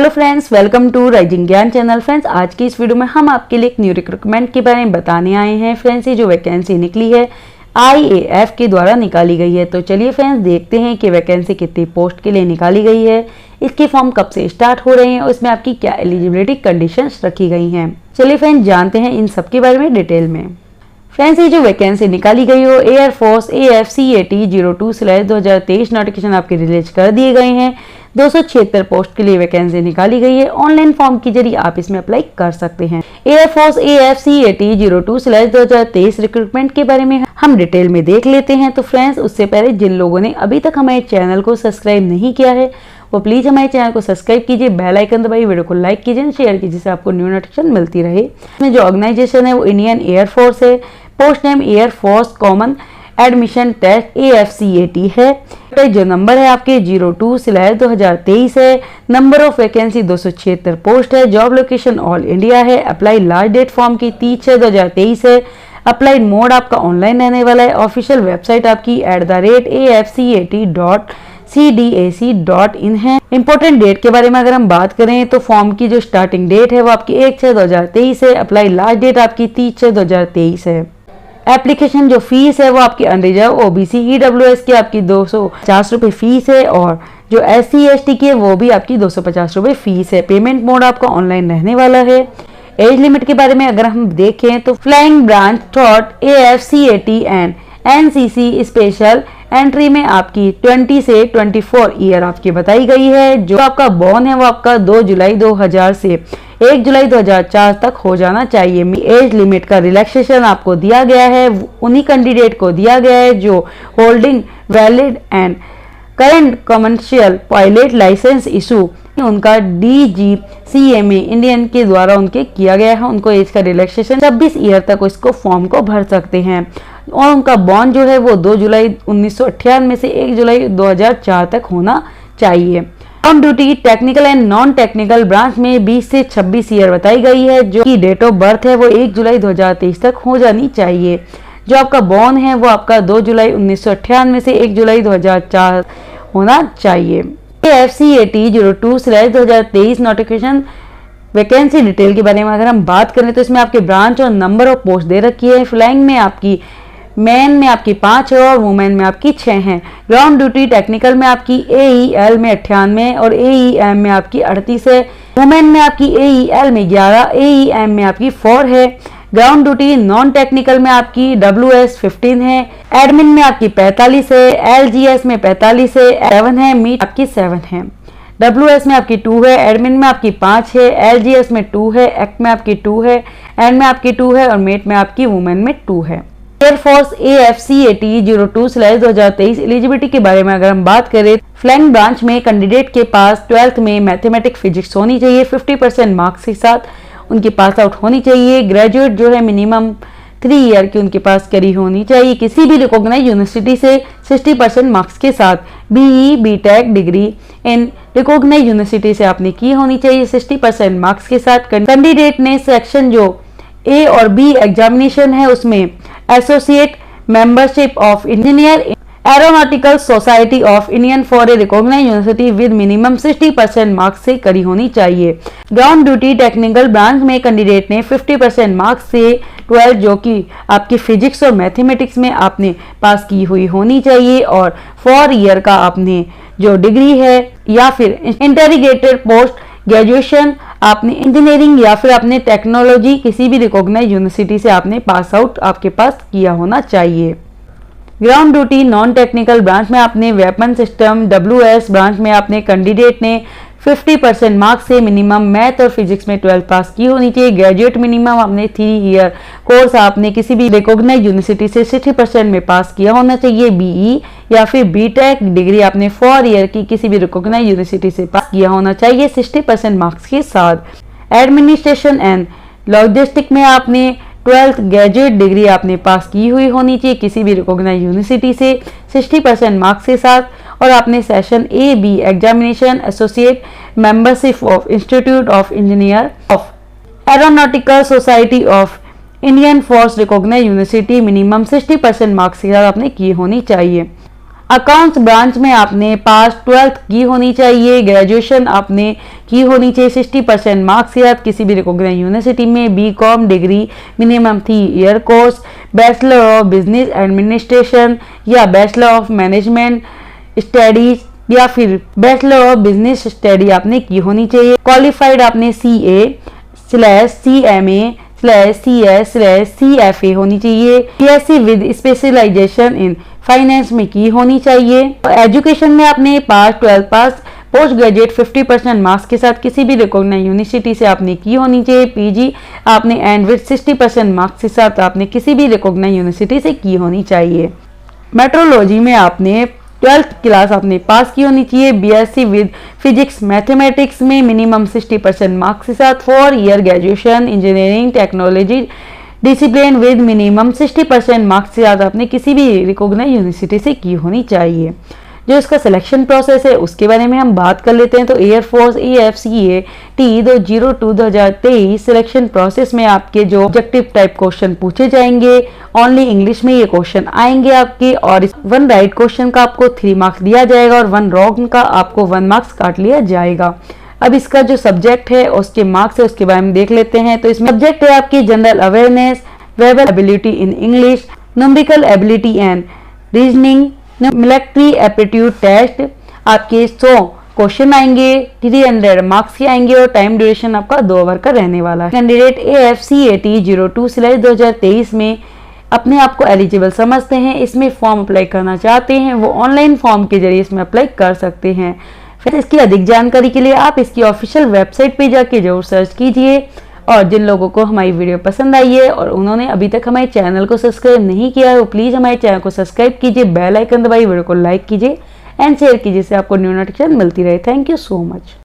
Hello friends, welcome to rising Gyan channel. Friends, आज की इस वीडियो में हम आपके लिए एक न्यू रिक्रूटमेंट के बारे में बताने आए हैं। फ्रेंड्स, ये जो वैकेंसी निकली है IAF के द्वारा निकाली गई है। तो चलिए फ्रेंड्स, देखते हैं कि वैकेंसी कितनी पोस्ट के लिए निकाली गई है, इसके फॉर्म कब से स्टार्ट हो रहे हैं और इसमें आपकी क्या एलिजिबिलिटी कंडीशंस रखी गई हैं। चलिए फ्रेंड्स, जानते हैं इन सब के बारे में डिटेल में। फ्रेंड्स, ये जो वैकेंसी निकाली गई हो एयरफोर्स AFCAT 02/2023 नोटिफिकेशन आपके रिलीज कर दिए गए हैं। 276 पोस्ट के लिए वैकेंसी निकाली गई है। ऑनलाइन फॉर्म के जरिए आप इसमें अप्लाई कर सकते हैं। एयरफोर्स AFCAT 02/2023 रिक्रूटमेंट के बारे में हम डिटेल में देख लेते हैं। तो फ्रेंड्स, उससे पहले जिन लोगों ने अभी तक हमारे चैनल को सब्सक्राइब नहीं किया है वो प्लीज हमारे चैनल को सब्सक्राइब कीजिए, बेल आइकन दबाइए, वीडियो को लाइक कीजिए, शेयर कीजिए जिससे आपको न्यू नोटिफिकेशन मिलती रहे। इसमें जो ऑर्गेनाइजेशन है वो इंडियन एयरफोर्स है। Post name air force common admission test AFCAT है। जो नंबर है आपके 02/2023 है। नंबर ऑफ वैकेंसी 276 पोस्ट है। जॉब लोकेशन ऑल इंडिया है। अप्लाई लास्ट डेट फॉर्म की 30/6/2023 है। अप्लाई मोड आपका ऑनलाइन रहने वाला है। ऑफिशियल वेबसाइट आपकी @afcat.cdac.in है। इंपॉर्टेंट डेट के बारे में अगर हम बात करें तो फॉर्म की जो स्टार्टिंग डेट है वो आपकी 1/6/2023 है। अप्लाई लास्ट डेट आपकी 30/6/2023 है। एप्लीकेशन जो फीस है वो आपकी अनरिजर्व OBC EWS की आपकी 250 रुपये फीस है और जो SC ST की है वो भी आपकी 250 रुपये फीस है। पेमेंट मोड आपका ऑनलाइन रहने वाला है। एज लिमिट के बारे में अगर हम देखें तो flying branch thought AFCAT and NCC special entry में आपकी 20 से 24 ईयर आपकी बताई गई है। जो आपका बॉर्न है वो आपका 2 जुलाई 2000 से 1 जुलाई 2004 तक हो जाना चाहिए। एज लिमिट का रिलैक्सेशन आपको दिया गया है, उन्हीं कैंडिडेट को दिया गया है जो holding valid and current commercial pilot licence issue उनका DGCMA इंडियन के द्वारा उनके किया गया है। उनको एज का रिलैक्सेशन 26 ईयर तक इसको फॉर्म को भर सकते हैं और उनका बॉन्ड जो है वो 2 जुलाई 1998 से 1 जुलाई 2004 तक होना चाहिए। On duty technical and non technical branch में 20 से 26 ईयर बताई गई है। जो की डेट ऑफ बर्थ है वो 1 जुलाई 2023 तक हो जानी चाहिए। जो आपका बॉर्न है वो आपका 2 जुलाई 1998 से 1 जुलाई 2004 होना चाहिए। AFCAT 02/2023 नोटिफिकेशन वैकेंसी डिटेल के बारे में अगर हम बात करें तो इसमें आपके ब्रांच और नंबर ऑफ पोस्ट दे रखी है। फ्लाइंग में आपकी मैन में आपकी 5 है और वुमेन में आपकी 6 हैं। ग्राउंड ड्यूटी टेक्निकल में आपकी AEL में 98 और AEM में आपकी 38 है। वुमेन में आपकी AEL में 11, AEM में आपकी 4 है। ग्राउंड ड्यूटी नॉन टेक्निकल में आपकी WS 15 है। एडमिन में आपकी 45 है। LGS में 45 है। 7 है। मीट आपकी 7 है। WS में आपकी 2 है। एडमिन में आपकी 5 है। LGS में 2 है। एक्ट में आपकी 2 है। एंड में आपकी 2 है और मेट में आपकी वुमेन में 2 है। एयरफोर्स AFCAT 02/2023 एलिजिबिलिटी के बारे में अगर हम बात करें, फ्लाइंग ब्रांच में कैंडिडेट के पास 12th में मैथमेटिक्स फिजिक्स होनी चाहिए 50% मार्क्स के साथ उनकी पास आउट होनी चाहिए। ग्रेजुएट जो है मिनिमम 3 ईयर की उनके पास करी होनी चाहिए किसी भी रिकॉग्नाइज्ड यूनिवर्सिटी से 60% मार्क्स के साथ। BE BTech degree in recognised university से आपने की होनी चाहिए 60% मार्क्स के साथ। कैंडिडेट ने सेक्शन जो A और B एग्जामिनेशन है उसमें associate membership of engineer aeronautical society of Indian for a recognised university with minimum 60% marks से करी होनी चाहिए। ग्राउंड ड्यूटी टेक्निकल ब्रांच में कैंडिडेट ने 50% मार्क्स से 12 जो कि आपकी फिजिक्स और मैथमेटिक्स में आपने पास की हुई होनी चाहिए और 4 ईयर का आपने जो डिग्री है या फिर इंटीग्रेटेड पोस्ट ग्रेजुएशन आपने इंजीनियरिंग या फिर आपने टेक्नोलॉजी किसी भी रिकॉग्नाइज्ड यूनिवर्सिटी से आपने पास आउट आपके पास किया होना चाहिए। Ground duty non technical branch में आपने वेपन सिस्टम WS ब्रांच में आपने कैंडिडेट ने 50% मार्क्स से मिनिमम मैथ और फिजिक्स में 12 पास की होनी चाहिए। ग्रेजुएट मिनिमम आपने 3 ईयर कोर्स आपने किसी भी रिकॉग्नाइज्ड यूनिवर्सिटी से 60% में पास किया होना चाहिए। BE या फिर BTech डिग्री आपने 4 ईयर की किसी भी रिकॉग्नाइज्ड यूनिवर्सिटी से पास किया होना चाहिए 60% मार्क्स के साथ। एडमिनिस्ट्रेशन एंड लॉजिस्टिक में आपने 12th ग्रेजुएट डिग्री आपने पास की हुई होनी चाहिए किसी भी रिकॉग्नाइज्ड यूनिवर्सिटी से 60% मार्क्स के साथ और आपने session AB examination associate membership of institute of engineer of aeronautical society of Indian force recognised university minimum 60% marks के साथ आपने की होनी चाहिए। अकाउंट्स ब्रांच में आपने पास 12th की होनी चाहिए, ग्रेजुएशन आपने की होनी चाहिए 60% मार्क्स के साथ किसी भी रिकॉग्नाइज्ड यूनिवर्सिटी में, BCom degree minimum 3 year course, bachelor of business administration या बैचलर ऑफ मैनेजमेंट स्टडीज या फिर बैचलर ऑफ बिजनेस स्टडी आपने की होनी चाहिए। क्वालिफाइड आपने CA/CMA/CS/CFA होनी चाहिए। BSc with specialisation in finance में की होनी चाहिए। एजुकेशन में आपने pass 12 pass, post graduate 50% marks के साथ किसी भी रिकॉग्नाइज्ड यूनिवर्सिटी से आपने की होनी चाहिए। पीजी आपने एंड विद 60% मार्क्स के साथ आपने किसी भी रिकॉग्नाइज्ड यूनिवर्सिटी से की होनी चाहिए। मेट्रोलॉजी में आपने 12th क्लास आपने पास की होनी चाहिए। BSc विद फिजिक्स मैथमेटिक्स में मिनिमम 60% मार्क्स के साथ 4 year graduation engineering technology discipline with minimum 60% marks के साथ आपने किसी भी रिकॉग्नाइज्ड यूनिवर्सिटी से की होनी चाहिए। जो इसका सिलेक्शन प्रोसेस है उसके बारे में हम बात कर लेते हैं। तो एयरफोर्स AFCAT 2023 सिलेक्शन प्रोसेस में आपके जो ऑब्जेक्टिव टाइप क्वेश्चन पूछे जाएंगे, ओनली इंग्लिश में ये क्वेश्चन आएंगे आपके, और 1 राइट क्वेश्चन का आपको 3 मार्क्स दिया जाएगा और 1 रॉन्ग का आपको 1 मार्क्स काट लिया जाएगा। अब इसका जो सब्जेक्ट है उसके मार्क्स है उसके बारे में देख लेते हैं। तो इसमें सब्जेक्ट है आपकी general awareness, verbal ability in English, numerical ability and reasoning, military aptitude test. आपके 100 क्वेश्चन आएंगे, 300 मार्क्स के आएंगे और टाइम ड्यूरेशन आपका 2 आवर का रहने वाला है। कैंडिडेट AFCAT 02/2023 में अपने आप को एलिजिबल समझते हैं, इसमें फॉर्म अप्लाई करना चाहते हैं, वो ऑनलाइन फॉर्म के जरिए इसमें अप्लाई कर सकते हैं। फिर इसकी अधिक जानकारी के लिए आप इसकी ऑफिशियल वेबसाइट पे जाके जरूर सर्च कीजिए। और जिन लोगों को हमारी वीडियो पसंद आई है और उन्होंने अभी तक हमारे चैनल को सब्सक्राइब नहीं किया है, वो प्लीज़ हमारे चैनल को सब्सक्राइब कीजिए, बेल आइकन दबाइए, वीडियो को लाइक कीजिए एंड शेयर कीजिए, जिससे आपको न्यू नोटिफिकेशन मिलती रहे। Thank you so much.